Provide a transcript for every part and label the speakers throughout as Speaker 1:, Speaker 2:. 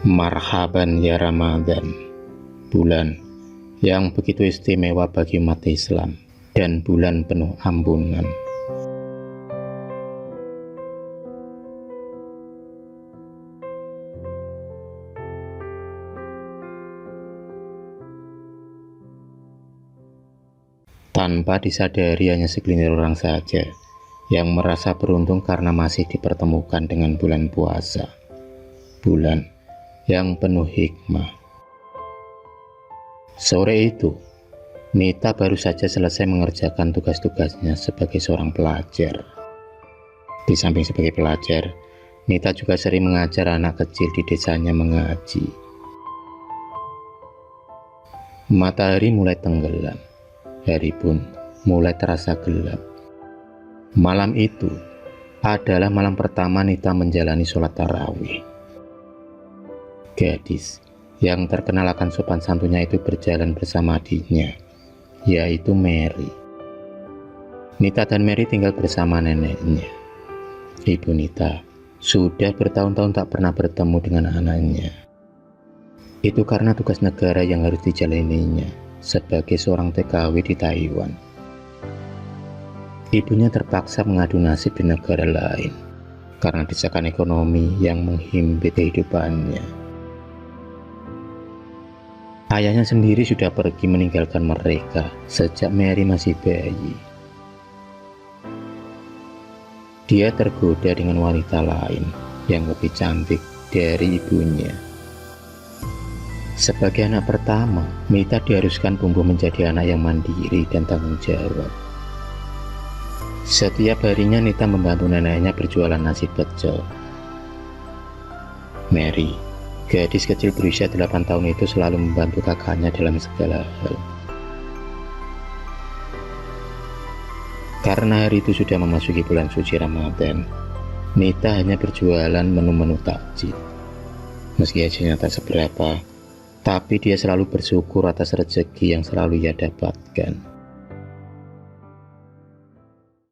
Speaker 1: Marhaban ya Ramadan, bulan yang begitu istimewa bagi umat Islam dan bulan penuh ampunan. Tanpa disadari hanya segelintir orang saja yang merasa beruntung karena masih dipertemukan dengan bulan puasa, bulan yang penuh hikmah. Sore itu, Nita baru saja selesai mengerjakan tugas-tugasnya sebagai seorang pelajar. Di samping sebagai pelajar, Nita juga sering mengajar anak kecil di desanya mengaji. Matahari mulai tenggelam, hari pun mulai terasa gelap. Malam itu adalah malam pertama Nita menjalani sholat tarawih. Gadis yang terkenal akan sopan santunnya itu berjalan bersama adiknya, yaitu Mary. Nita dan Mary tinggal bersama neneknya. Ibu Nita sudah bertahun-tahun tak pernah bertemu dengan anaknya. Itu karena tugas negara yang harus dijalaninya sebagai seorang TKW di Taiwan. Ibunya terpaksa mengadu nasib di negara lain karena desakan ekonomi yang menghimpit kehidupannya. Ayahnya sendiri sudah pergi meninggalkan mereka sejak Mary masih bayi. Dia tergoda dengan wanita lain yang lebih cantik dari ibunya. Sebagai anak pertama, Nita diharuskan tumbuh menjadi anak yang mandiri dan tanggung jawab. Setiap harinya Nita membantu neneknya berjualan nasi pecel. Mary, gadis kecil berusia 8 tahun itu selalu membantu kakaknya dalam segala hal. Karena hari itu sudah memasuki bulan suci Ramadan, Nita hanya berjualan menu-menu takjil. Meski hasilnya tak seberapa, tapi dia selalu bersyukur atas rezeki yang selalu ia dapatkan.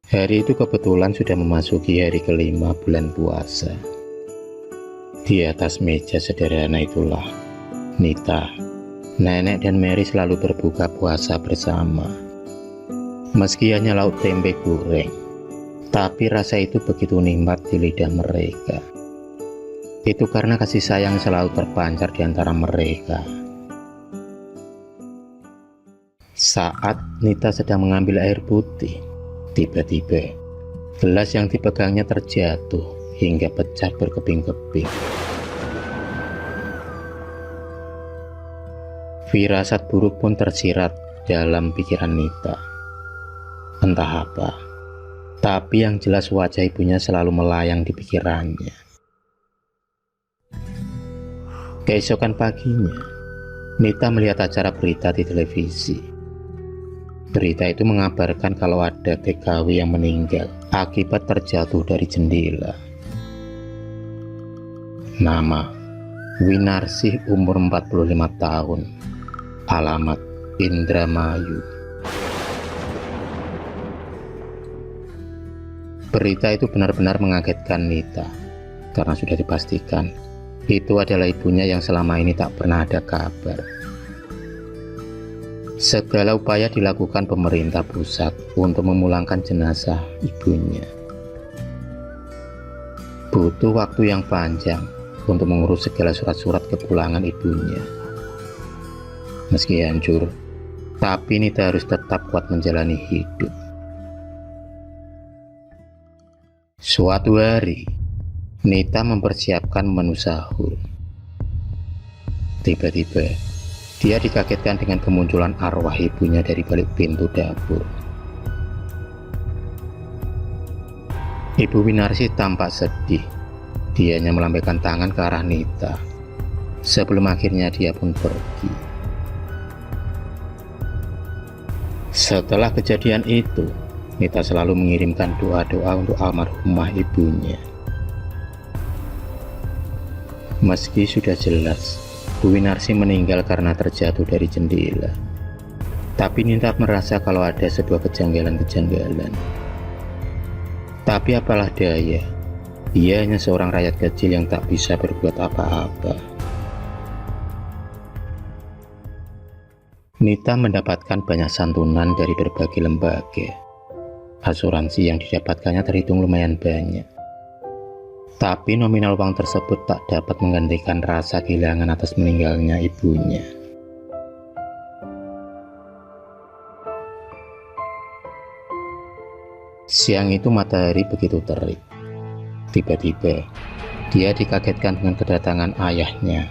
Speaker 1: Hari itu kebetulan sudah memasuki hari kelima bulan puasa. Di atas meja sederhana itulah, Nita, nenek dan Mary selalu berbuka puasa bersama. Meski hanya lauk tempe goreng, tapi rasa itu begitu nikmat di lidah mereka. Itu karena kasih sayang selalu terpancar di antara mereka. Saat Nita sedang mengambil air putih, tiba-tiba gelas yang dipegangnya terjatuh hingga pecah berkeping-keping. Firasat buruk pun tersirat dalam pikiran Nita. Entah apa, tapi yang jelas wajah ibunya selalu melayang di pikirannya. Keesokan paginya, Nita melihat acara berita di televisi. Berita itu mengabarkan kalau ada TKW yang meninggal akibat terjatuh dari jendela. Nama Winarsih, umur 45 tahun. Alamat Indramayu. Berita itu benar-benar mengagetkan Nita karena sudah dipastikan itu adalah ibunya yang selama ini tak pernah ada kabar. Segala upaya dilakukan pemerintah pusat untuk memulangkan jenazah ibunya. Butuh waktu yang panjang untuk mengurus segala surat-surat kepulangan ibunya. Meski hancur, tapi Nita harus tetap kuat menjalani hidup. Suatu hari, Nita mempersiapkan menu sahur. Tiba-tiba, Dia dikagetkan dengan kemunculan arwah ibunya dari balik pintu dapur. Ibu Winarsi tampak sedih. Dianya melambaikan tangan ke arah Nita. Sebelum akhirnya dia pun pergi. Setelah kejadian itu, Nita selalu mengirimkan doa-doa untuk almarhumah ibunya. Meski sudah jelas Bu Winarsi meninggal karena terjatuh dari jendela, tapi Nita merasa kalau ada sebuah kejanggalan-kejanggalan. Tapi apalah daya, dia hanya seorang rakyat kecil yang tak bisa berbuat apa-apa. Nita mendapatkan banyak santunan dari berbagai lembaga. Asuransi yang didapatkannya terhitung lumayan banyak. Tapi nominal uang tersebut tak dapat menggantikan rasa kehilangan atas meninggalnya ibunya. Siang itu matahari begitu terik. Tiba-tiba, dia dikagetkan dengan kedatangan ayahnya,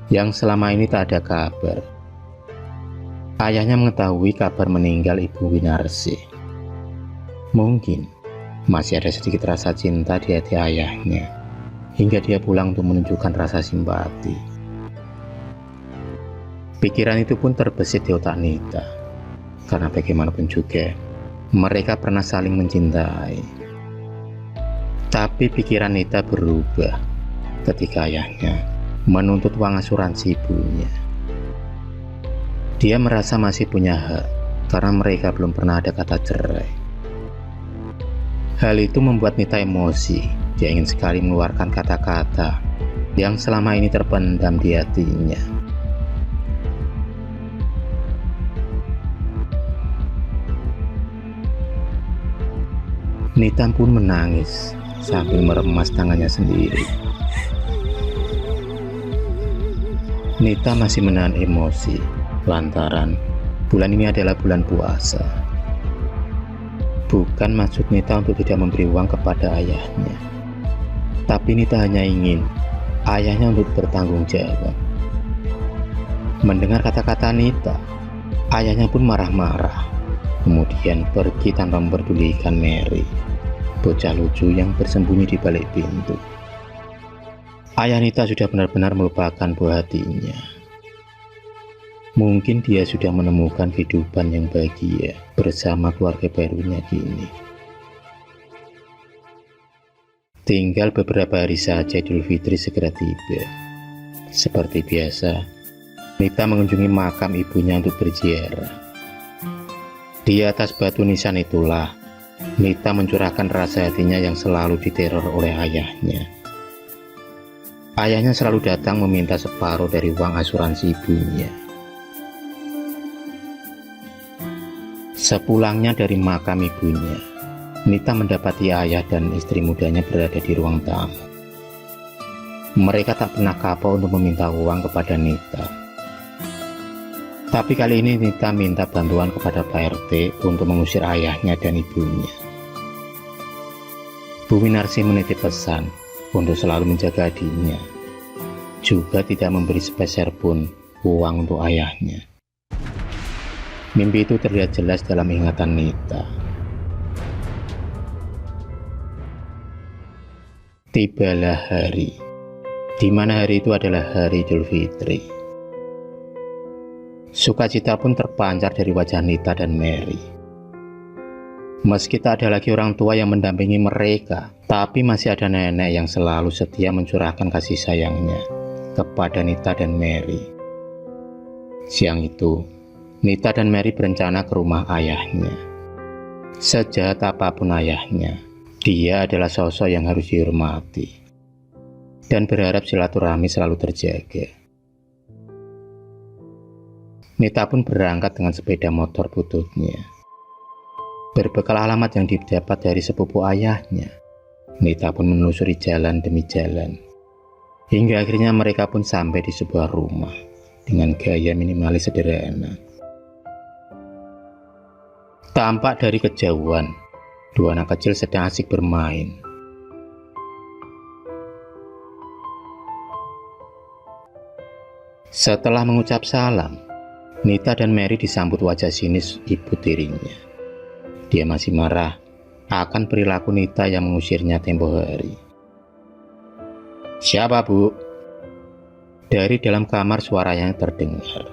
Speaker 1: yang selama ini tak ada kabar. Ayahnya mengetahui kabar meninggal Ibu Winarsi. Mungkin masih ada sedikit rasa cinta di hati ayahnya, hingga dia pulang untuk menunjukkan rasa simpati. Pikiran itu pun terbesit di otak Nita, karena bagaimanapun juga, mereka pernah saling mencintai. Tapi pikiran Nita berubah ketika ayahnya menuntut uang asuransi ibunya. Dia merasa masih punya hak, karena mereka belum pernah ada kata cerai. Hal itu membuat Nita emosi. Dia ingin sekali mengeluarkan kata-kata yang selama ini terpendam di hatinya. Nita pun menangis sambil meremas tangannya sendiri. Nita masih menahan emosi lantaran bulan ini adalah bulan puasa. Bukan maksud Nita untuk tidak memberi uang kepada ayahnya, tapi Nita hanya ingin ayahnya untuk bertanggung jawab. Mendengar kata-kata Nita, ayahnya pun marah-marah, kemudian pergi tanpa memperdulikan Mary, bocah lucu yang bersembunyi di balik pintu. Ayah Nita sudah benar-benar melupakan buah hatinya. Mungkin dia sudah menemukan kehidupan yang bahagia bersama keluarga barunya kini. Tinggal beberapa hari saja Idul Fitri segera tiba. Seperti biasa, Nita mengunjungi makam ibunya untuk berziarah. Di atas batu nisan itulah, Nita mencurahkan rasa hatinya yang selalu diteror oleh ayahnya. Ayahnya selalu datang meminta separuh dari uang asuransi ibunya. Sepulangnya dari makam ibunya, Nita mendapati ayah dan istri mudanya berada di ruang tamu. Mereka tak pernah kapok untuk meminta uang kepada Nita. Tapi kali ini Nita minta bantuan kepada Pak RT untuk mengusir ayahnya dan ibunya. Bu Winarsi menitip pesan untuk selalu menjaga adiknya, juga tidak memberi sepeser pun uang untuk ayahnya. Mimpi itu terlihat jelas dalam ingatan Nita. Tibalah hari, di mana hari itu adalah hari Idul Fitri. Sukacita pun terpancar dari wajah Nita dan Mary. Meski tak ada lagi orang tua yang mendampingi mereka, tapi masih ada nenek yang selalu setia mencurahkan kasih sayangnya kepada Nita dan Mary. Siang itu, Nita dan Mary berencana ke rumah ayahnya. Sejahat apapun ayahnya, dia adalah sosok yang harus dihormati dan berharap silaturahmi selalu terjaga. Nita pun berangkat dengan sepeda motor bututnya. Berbekal alamat yang didapat dari sepupu ayahnya, Nita pun menelusuri jalan demi jalan, hingga akhirnya mereka pun sampai di sebuah rumah dengan gaya minimalis sederhana. Tampak dari kejauhan, dua anak kecil sedang asik bermain. Setelah mengucap salam, Nita dan Mary disambut wajah sinis ibu tirinya. Dia masih marah akan perilaku Nita yang mengusirnya tempo hari. "Siapa, Bu?" Dari dalam kamar suaranya terdengar.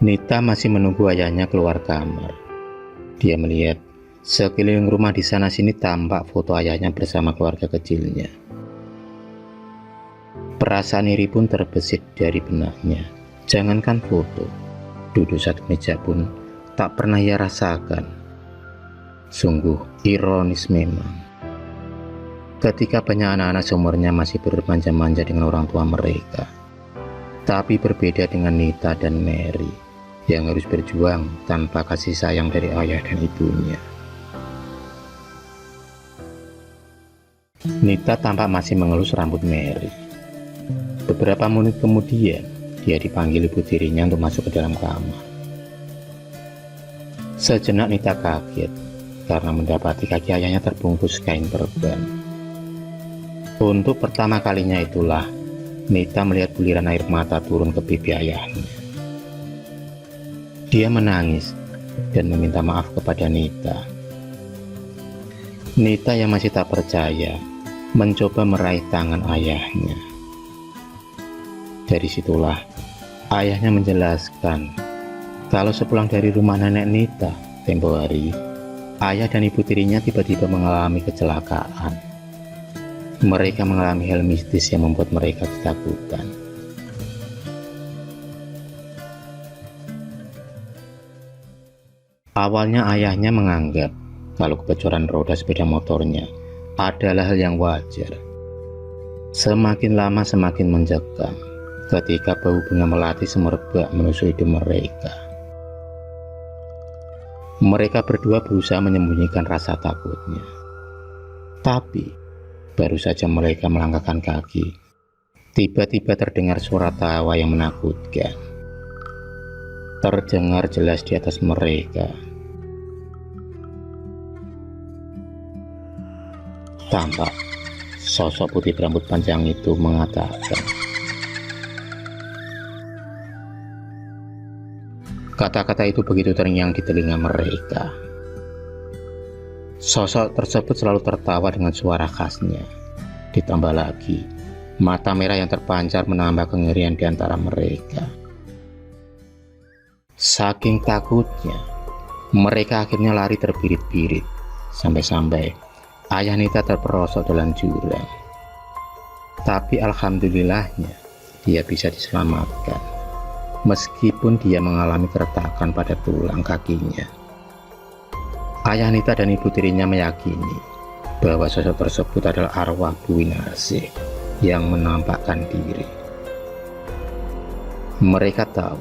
Speaker 1: Nita masih menunggu ayahnya keluar kamar. Dia melihat sekeliling rumah di sana-sini tampak foto ayahnya bersama keluarga kecilnya. Perasaan iri pun terbesit dari benaknya. Jangankan foto, duduk satu meja pun tak pernah ia rasakan. Sungguh ironis memang. Ketika banyak anak-anak seumurnya masih bermanja-manja dengan orang tua mereka. Tapi berbeda dengan Nita dan Mary yang harus berjuang tanpa kasih sayang dari ayah dan ibunya. Nita tampak masih mengelus rambut Mary. Beberapa menit kemudian, dia dipanggil ibu tirinya untuk masuk ke dalam kamar. Sejenak Nita kaget karena mendapati kaki ayahnya terbungkus kain perban. Untuk pertama kalinya itulah Nita melihat buliran air mata turun ke pipi ayahnya. Dia menangis dan meminta maaf kepada Nita. Nita yang masih tak percaya mencoba meraih tangan ayahnya. Dari situlah ayahnya menjelaskan kalau sepulang dari rumah nenek Nita tempo hari, ayah dan ibu tirinya tiba-tiba mengalami kecelakaan. Mereka mengalami hal mistis yang membuat mereka ketakutan. Awalnya ayahnya menganggap kalau kebocoran roda sepeda motornya adalah hal yang wajar. Semakin lama semakin mencekam ketika bau bunga melati semerbak menusuk hidung mereka. Mereka berdua berusaha menyembunyikan rasa takutnya. Tapi baru saja mereka melangkahkan kaki, tiba-tiba terdengar suara tawa yang menakutkan. Terdengar jelas di atas mereka. Tampak sosok putih berambut panjang itu mengatakan, kata-kata itu begitu terngiang di telinga mereka. Sosok tersebut selalu tertawa dengan suara khasnya. Ditambah lagi, mata merah yang terpancar menambah kengerian di antara mereka. Saking takutnya, mereka akhirnya lari terbirit-birit, sampai-sampai ayah Nita terperosok dalam jurang. Tapi alhamdulillahnya, dia bisa diselamatkan, meskipun dia mengalami keretakan pada tulang kakinya. Ayah Nita dan ibu tirinya meyakini bahwa sosok tersebut adalah arwah Bu Winarsi yang menampakkan diri. Mereka tahu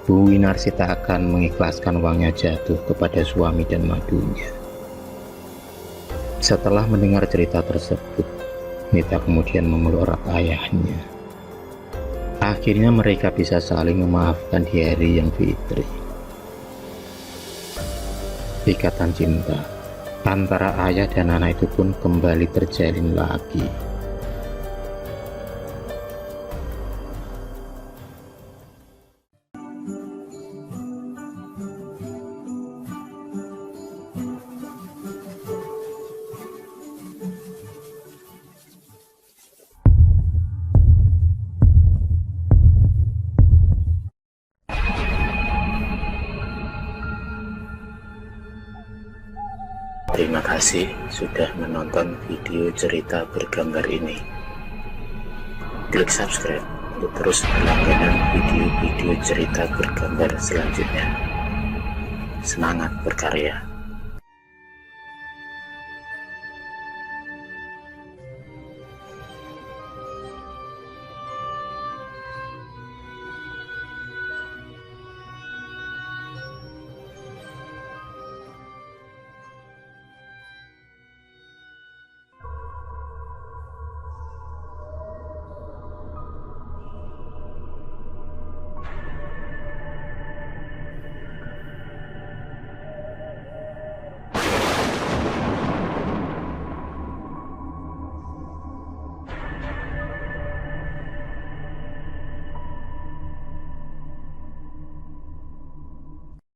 Speaker 1: Bu Winarsi tak akan mengikhlaskan uangnya jatuh kepada suami dan madunya. Setelah mendengar cerita tersebut, Nita kemudian memeluk erat ayahnya. Akhirnya mereka bisa saling memaafkan di hari yang fitri. Ikatan cinta antara ayah dan anak itu pun kembali terjalin lagi. Terima kasih sudah menonton video cerita bergambar ini. Klik subscribe untuk terus berlangganan video-video cerita bergambar selanjutnya. Semangat berkarya.